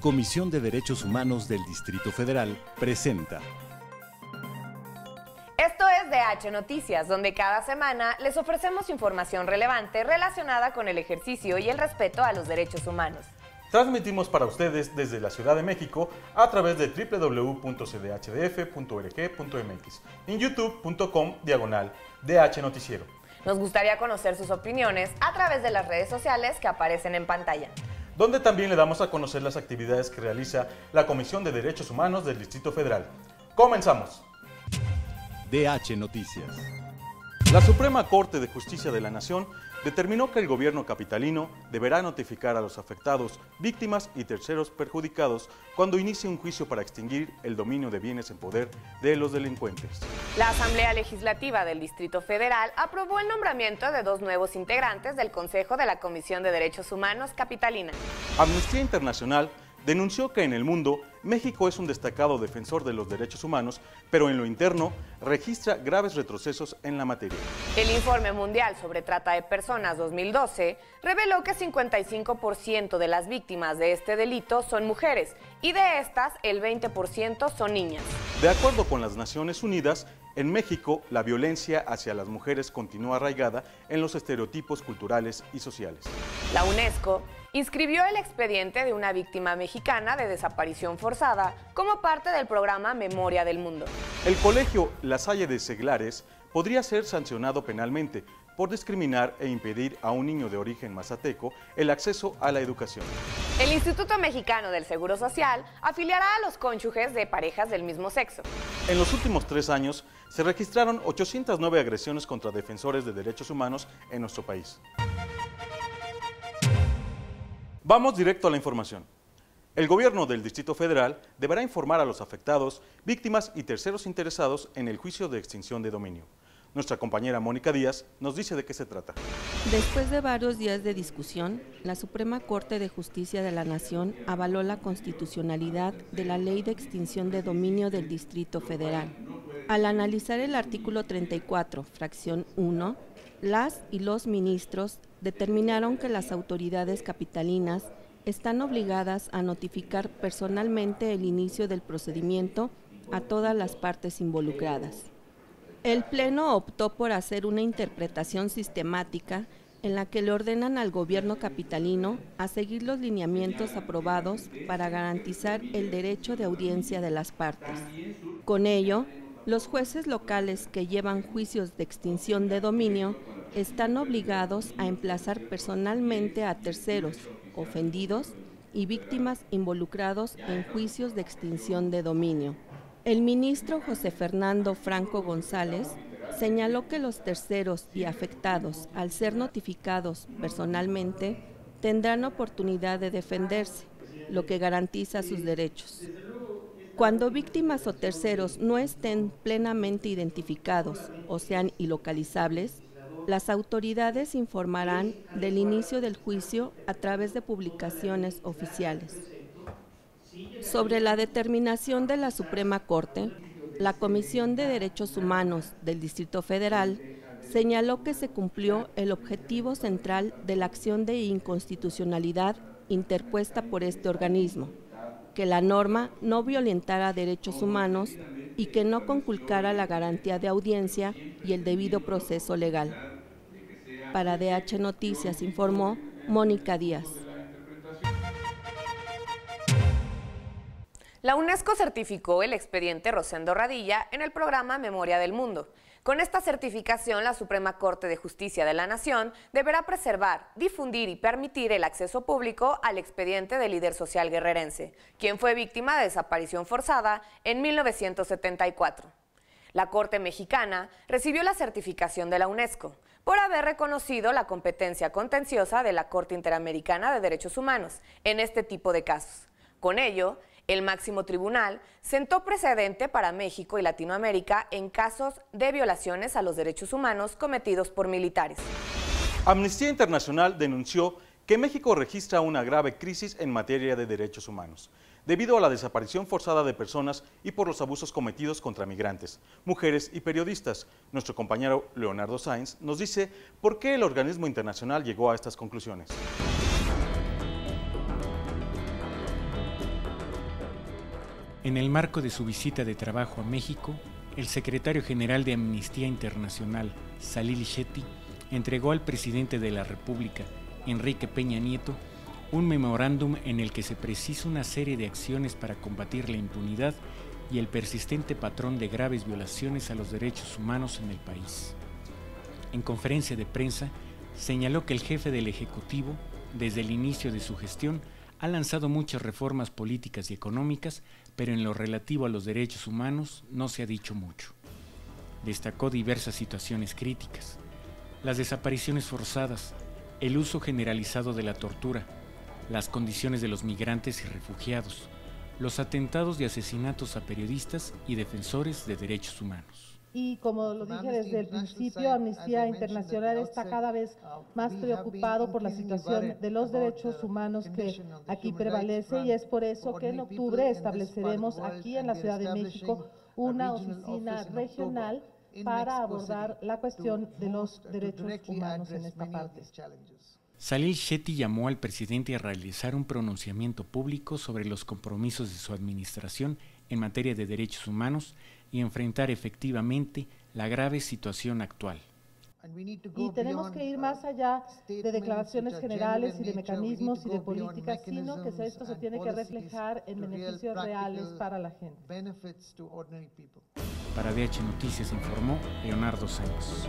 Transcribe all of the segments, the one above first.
Comisión de Derechos Humanos del Distrito Federal presenta. Esto es DH Noticias, donde cada semana les ofrecemos información relevante relacionada con el ejercicio y el respeto a los derechos humanos. Transmitimos para ustedes desde la Ciudad de México a través de www.cdhdf.org.mx, en youtube.com/DH Noticiero. Nos gustaría conocer sus opiniones a través de las redes sociales que aparecen en pantalla, donde también le damos a conocer las actividades que realiza la Comisión de Derechos Humanos del Distrito Federal. ¡Comenzamos! DH Noticias. La Suprema Corte de Justicia de la Nación determinó que el gobierno capitalino deberá notificar a los afectados, víctimas y terceros perjudicados cuando inicie un juicio para extinguir el dominio de bienes en poder de los delincuentes. La Asamblea Legislativa del Distrito Federal aprobó el nombramiento de 2 nuevos integrantes del Consejo de la Comisión de Derechos Humanos capitalina. Amnistía Internacional denunció que en el mundo México es un destacado defensor de los derechos humanos, pero en lo interno registra graves retrocesos en la materia. El Informe Mundial sobre Trata de Personas 2012 reveló que 55% de las víctimas de este delito son mujeres y de estas el 20% son niñas. De acuerdo con las Naciones Unidas, en México la violencia hacia las mujeres continúa arraigada en los estereotipos culturales y sociales. La UNESCO inscribió el expediente de una víctima mexicana de desaparición forzada como parte del programa Memoria del Mundo. El Colegio La Salle de Seglares podría ser sancionado penalmente por discriminar e impedir a un niño de origen mazateco el acceso a la educación. El Instituto Mexicano del Seguro Social afiliará a los cónyuges de parejas del mismo sexo. En los últimos 3 años se registraron 809 agresiones contra defensores de derechos humanos en nuestro país. Vamos directo a la información. El gobierno del Distrito Federal deberá informar a los afectados, víctimas y terceros interesados en el juicio de extinción de dominio. Nuestra compañera Mónica Díaz nos dice de qué se trata. Después de varios días de discusión, la Suprema Corte de Justicia de la Nación avaló la constitucionalidad de la Ley de Extinción de Dominio del Distrito Federal. Al analizar el artículo 34, fracción 1, las y los ministros determinaron que las autoridades capitalinas están obligadas a notificar personalmente el inicio del procedimiento a todas las partes involucradas. El Pleno optó por hacer una interpretación sistemática en la que le ordenan al gobierno capitalino a seguir los lineamientos aprobados para garantizar el derecho de audiencia de las partes. Con ello, los jueces locales que llevan juicios de extinción de dominio están obligados a emplazar personalmente a terceros, ofendidos y víctimas involucrados en juicios de extinción de dominio. El ministro José Fernando Franco González señaló que los terceros y afectados, al ser notificados personalmente, tendrán oportunidad de defenderse, lo que garantiza sus derechos. Cuando víctimas o terceros no estén plenamente identificados o sean ilocalizables, las autoridades informarán del inicio del juicio a través de publicaciones oficiales. Sobre la determinación de la Suprema Corte, la Comisión de Derechos Humanos del Distrito Federal señaló que se cumplió el objetivo central de la acción de inconstitucionalidad interpuesta por este organismo, que la norma no violentara derechos humanos y que no conculcara la garantía de audiencia y el debido proceso legal. Para DH Noticias informó Mónica Díaz. La UNESCO certificó el expediente Rosendo Radilla en el programa Memoria del Mundo. Con esta certificación, la Suprema Corte de Justicia de la Nación deberá preservar, difundir y permitir el acceso público al expediente del líder social guerrerense, quien fue víctima de desaparición forzada en 1974. La Corte Mexicana recibió la certificación de la UNESCO por haber reconocido la competencia contenciosa de la Corte Interamericana de Derechos Humanos en este tipo de casos. Con ello, el máximo tribunal sentó precedente para México y Latinoamérica en casos de violaciones a los derechos humanos cometidos por militares. Amnistía Internacional denunció que México registra una grave crisis en materia de derechos humanos, debido a la desaparición forzada de personas y por los abusos cometidos contra migrantes, mujeres y periodistas. Nuestro compañero Leonardo Sáenz nos dice por qué el organismo internacional llegó a estas conclusiones. En el marco de su visita de trabajo a México, el secretario general de Amnistía Internacional, Salil Shetty, entregó al presidente de la República, Enrique Peña Nieto, un memorándum en el que se precisa una serie de acciones para combatir la impunidad y el persistente patrón de graves violaciones a los derechos humanos en el país. En conferencia de prensa, señaló que el jefe del Ejecutivo, desde el inicio de su gestión, ha lanzado muchas reformas políticas y económicas, pero en lo relativo a los derechos humanos no se ha dicho mucho. Destacó diversas situaciones críticas: las desapariciones forzadas, el uso generalizado de la tortura, las condiciones de los migrantes y refugiados, los atentados y asesinatos a periodistas y defensores de derechos humanos. Y como lo dije desde el principio, Amnistía Internacional está cada vez más preocupado por la situación de los derechos humanos que aquí prevalece, y es por eso que en octubre estableceremos aquí en la Ciudad de México una oficina regional para abordar la cuestión de los derechos humanos en esta parte. Salil Shetty llamó al presidente a realizar un pronunciamiento público sobre los compromisos de su administración en materia de derechos humanos y enfrentar efectivamente la grave situación actual. Y tenemos que ir más allá de declaraciones generales y de mecanismos y de políticas, sino que esto se tiene que reflejar en beneficios reales para la gente. Para DH Noticias informó Leonardo Sáenz.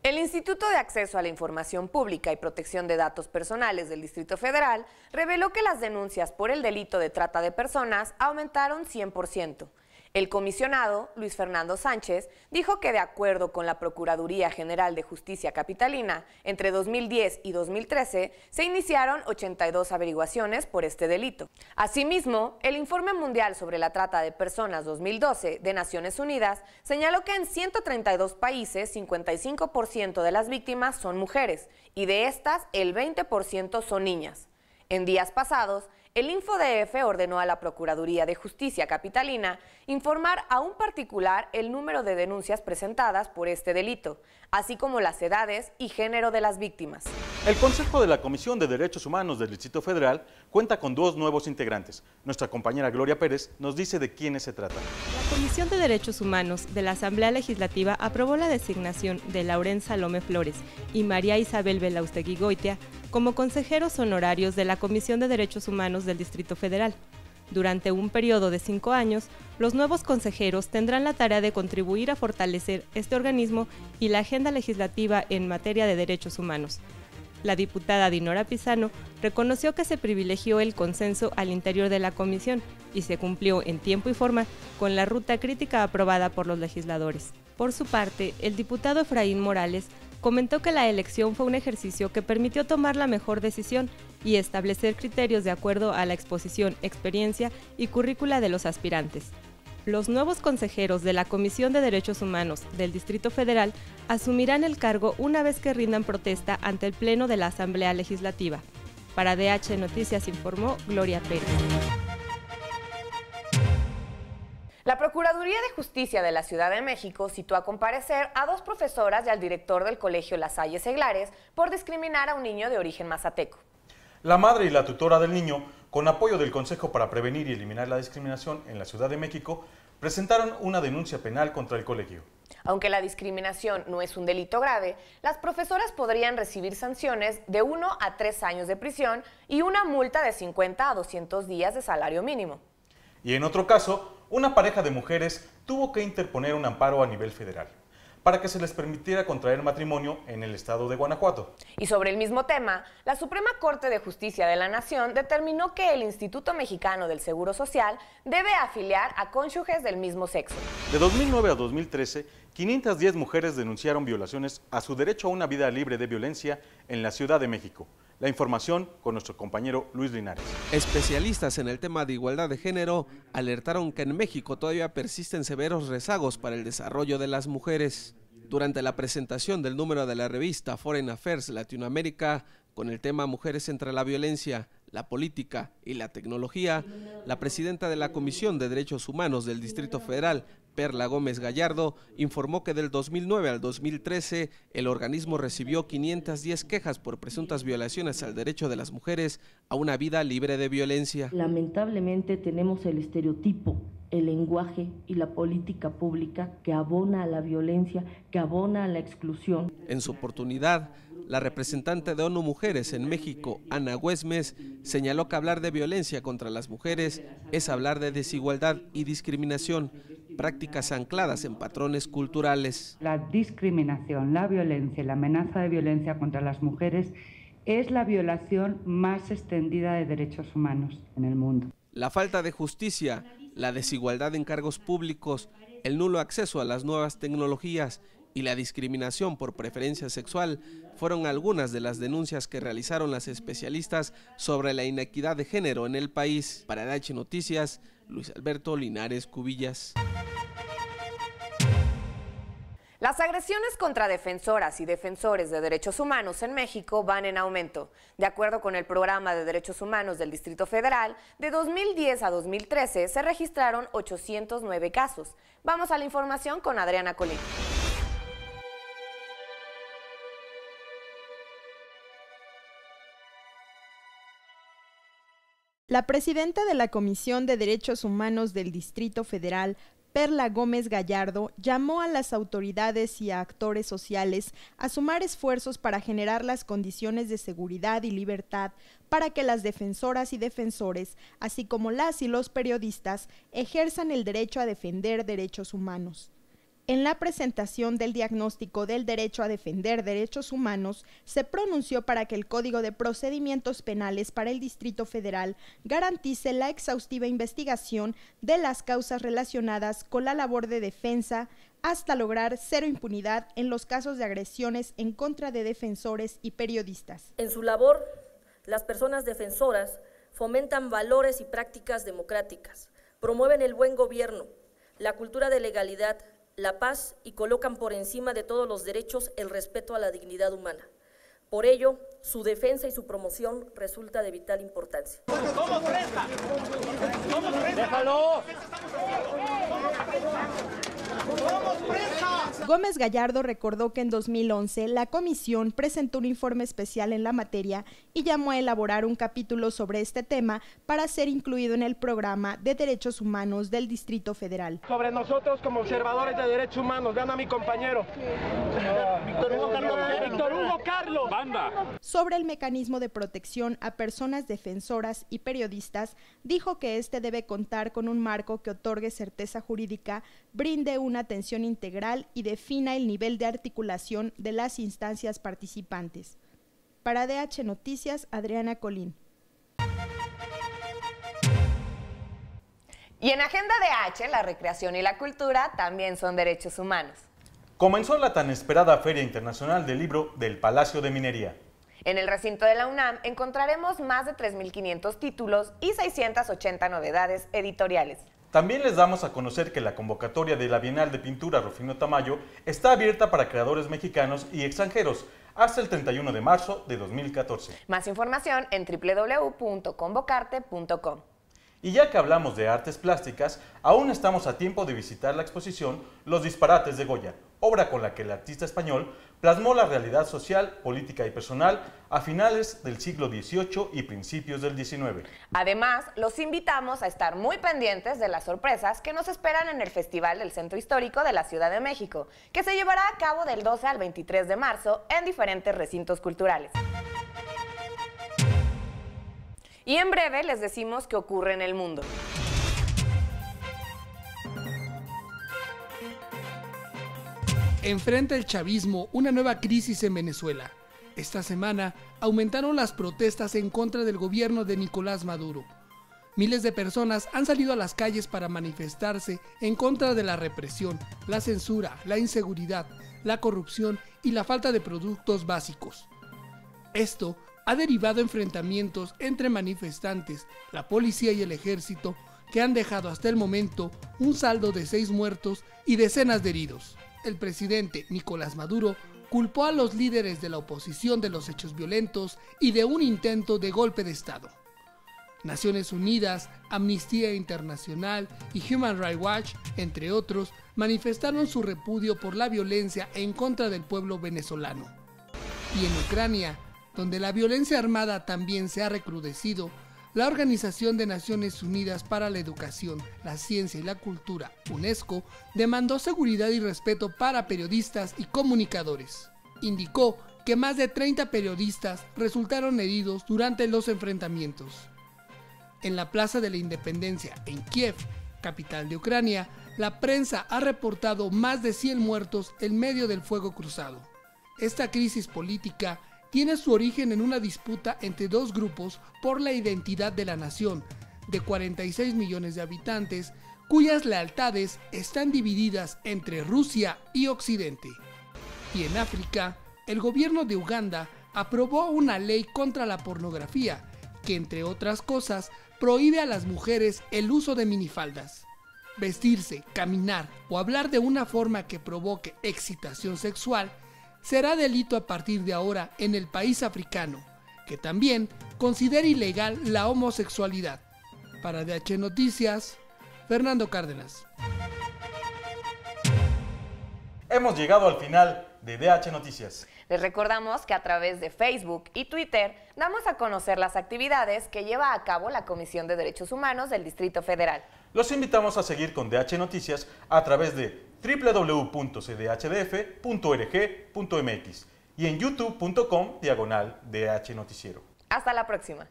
El Instituto de Acceso a la Información Pública y Protección de Datos Personales del Distrito Federal reveló que las denuncias por el delito de trata de personas aumentaron 100%. El comisionado, Luis Fernando Sánchez, dijo que de acuerdo con la Procuraduría General de Justicia Capitalina, entre 2010 y 2013 se iniciaron 82 averiguaciones por este delito. Asimismo, el Informe Mundial sobre la Trata de Personas 2012 de Naciones Unidas señaló que en 132 países 55% de las víctimas son mujeres y de estas el 20% son niñas. En días pasados, el InfoDF ordenó a la Procuraduría de Justicia Capitalina informar a un particular el número de denuncias presentadas por este delito, así como las edades y género de las víctimas. El Consejo de la Comisión de Derechos Humanos del Distrito Federal cuenta con 2 nuevos integrantes. Nuestra compañera Gloria Pérez nos dice de quiénes se trata. La Comisión de Derechos Humanos de la Asamblea Legislativa aprobó la designación de Lauren Salome Flores y María Isabel Belaustegui Goitia como consejeros honorarios de la Comisión de Derechos Humanos del Distrito Federal. Durante un periodo de 5 años, los nuevos consejeros tendrán la tarea de contribuir a fortalecer este organismo y la agenda legislativa en materia de derechos humanos. La diputada Dinora Pizano reconoció que se privilegió el consenso al interior de la comisión y se cumplió en tiempo y forma con la ruta crítica aprobada por los legisladores. Por su parte, el diputado Efraín Morales comentó que la elección fue un ejercicio que permitió tomar la mejor decisión y establecer criterios de acuerdo a la exposición, experiencia y currícula de los aspirantes. Los nuevos consejeros de la Comisión de Derechos Humanos del Distrito Federal asumirán el cargo una vez que rindan protesta ante el Pleno de la Asamblea Legislativa. Para DH Noticias informó Gloria Pérez. La Procuraduría de Justicia de la Ciudad de México citó a comparecer a 2 profesoras y al director del Colegio La Salle Seglares por discriminar a un niño de origen mazateco. La madre y la tutora del niño, con apoyo del Consejo para Prevenir y Eliminar la Discriminación en la Ciudad de México, presentaron una denuncia penal contra el colegio. Aunque la discriminación no es un delito grave, las profesoras podrían recibir sanciones de 1 a 3 años de prisión y una multa de 50 a 200 días de salario mínimo. Y en otro caso, una pareja de mujeres tuvo que interponer un amparo a nivel federal para que se les permitiera contraer matrimonio en el estado de Guanajuato. Y sobre el mismo tema, la Suprema Corte de Justicia de la Nación determinó que el Instituto Mexicano del Seguro Social debe afiliar a cónyuges del mismo sexo. De 2009 a 2013, 510 mujeres denunciaron violaciones a su derecho a una vida libre de violencia en la Ciudad de México. La información con nuestro compañero Luis Linares. Especialistas en el tema de igualdad de género alertaron que en México todavía persisten severos rezagos para el desarrollo de las mujeres. Durante la presentación del número de la revista Foreign Affairs Latinoamérica con el tema Mujeres entre la violencia, la política y la tecnología, la presidenta de la Comisión de Derechos Humanos del Distrito Federal, Perla Gómez Gallardo informó que del 2009 al 2013 el organismo recibió 510 quejas por presuntas violaciones al derecho de las mujeres a una vida libre de violencia. Lamentablemente tenemos el estereotipo, el lenguaje y la política pública que abona a la violencia, que abona a la exclusión. En su oportunidad, la representante de ONU Mujeres en México, Ana Güemes, señaló que hablar de violencia contra las mujeres es hablar de desigualdad y discriminación, prácticas ancladas en patrones culturales. La discriminación, la violencia, la amenaza de violencia contra las mujeres es la violación más extendida de derechos humanos en el mundo. La falta de justicia, la desigualdad en cargos públicos, el nulo acceso a las nuevas tecnologías y la discriminación por preferencia sexual fueron algunas de las denuncias que realizaron las especialistas sobre la inequidad de género en el país. Para NH Noticias, Luis Alberto Linares Cubillas. Las agresiones contra defensoras y defensores de derechos humanos en México van en aumento. De acuerdo con el Programa de Derechos Humanos del Distrito Federal, de 2010 a 2013 se registraron 809 casos. Vamos a la información con Adriana Colín. La presidenta de la Comisión de Derechos Humanos del Distrito Federal, Perla Gómez Gallardo, llamó a las autoridades y a actores sociales a sumar esfuerzos para generar las condiciones de seguridad y libertad para que las defensoras y defensores, así como las y los periodistas, ejerzan el derecho a defender derechos humanos. En la presentación del diagnóstico del derecho a defender derechos humanos, se pronunció para que el Código de Procedimientos Penales para el Distrito Federal garantice la exhaustiva investigación de las causas relacionadas con la labor de defensa hasta lograr cero impunidad en los casos de agresiones en contra de defensores y periodistas. En su labor, las personas defensoras fomentan valores y prácticas democráticas, promueven el buen gobierno, la cultura de legalidad, la paz y colocan por encima de todos los derechos el respeto a la dignidad humana. Por ello, su defensa y su promoción resulta de vital importancia. ¿Cómo presta? ¡Déjalo! Gómez Gallardo recordó que en 2011 la comisión presentó un informe especial en la materia y llamó a elaborar un capítulo sobre este tema para ser incluido en el programa de derechos humanos del Distrito Federal. Sobre nosotros como observadores de derechos humanos, vean a mi compañero. Víctor Hugo Carlos. Banda. Sobre el mecanismo de protección a personas defensoras y periodistas, dijo que este debe contar con un marco que otorgue certeza jurídica, brinde una atención integral y defina el nivel de articulación de las instancias participantes. Para DH Noticias, Adriana Colín. Y en Agenda DH, la recreación y la cultura también son derechos humanos. Comenzó la tan esperada Feria Internacional del Libro del Palacio de Minería. En el recinto de la UNAM encontraremos más de 3.500 títulos y 680 novedades editoriales. También les damos a conocer que la convocatoria de la Bienal de Pintura Rufino Tamayo está abierta para creadores mexicanos y extranjeros hasta el 31 de marzo de 2014. Más información en www.convocarte.com. Y ya que hablamos de artes plásticas, aún estamos a tiempo de visitar la exposición Los Disparates de Goya, obra con la que el artista español plasmó la realidad social, política y personal a finales del siglo XVIII y principios del XIX. Además, los invitamos a estar muy pendientes de las sorpresas que nos esperan en el Festival del Centro Histórico de la Ciudad de México, que se llevará a cabo del 12 al 23 de marzo en diferentes recintos culturales. Y en breve les decimos qué ocurre en el mundo. Enfrenta el chavismo una nueva crisis en Venezuela. Esta semana aumentaron las protestas en contra del gobierno de Nicolás Maduro. Miles de personas han salido a las calles para manifestarse en contra de la represión, la censura, la inseguridad, la corrupción y la falta de productos básicos. Esto ha derivado enfrentamientos entre manifestantes, la policía y el ejército, que han dejado hasta el momento un saldo de 6 muertos y decenas de heridos. El presidente Nicolás Maduro culpó a los líderes de la oposición de los hechos violentos y de un intento de golpe de Estado. Naciones Unidas, Amnistía Internacional y Human Rights Watch, entre otros, manifestaron su repudio por la violencia en contra del pueblo venezolano. Y en Ucrania, donde la violencia armada también se ha recrudecido, la Organización de Naciones Unidas para la Educación, la Ciencia y la Cultura, UNESCO, demandó seguridad y respeto para periodistas y comunicadores. Indicó que más de 30 periodistas resultaron heridos durante los enfrentamientos. En la Plaza de la Independencia, en Kiev, capital de Ucrania, la prensa ha reportado más de 100 muertos en medio del fuego cruzado. Esta crisis política tiene su origen en una disputa entre dos grupos por la identidad de la nación, de 46 millones de habitantes, cuyas lealtades están divididas entre Rusia y Occidente. Y en África, el gobierno de Uganda aprobó una ley contra la pornografía, que entre otras cosas prohíbe a las mujeres el uso de minifaldas. Vestirse, caminar o hablar de una forma que provoque excitación sexual será delito a partir de ahora en el país africano, que también considera ilegal la homosexualidad. Para DH Noticias, Fernando Cárdenas. Hemos llegado al final de DH Noticias. Les recordamos que a través de Facebook y Twitter damos a conocer las actividades que lleva a cabo la Comisión de Derechos Humanos del Distrito Federal. Los invitamos a seguir con DH Noticias a través de www.cdhdf.org.mx y en youtube.com/DH Noticiero. Hasta la próxima.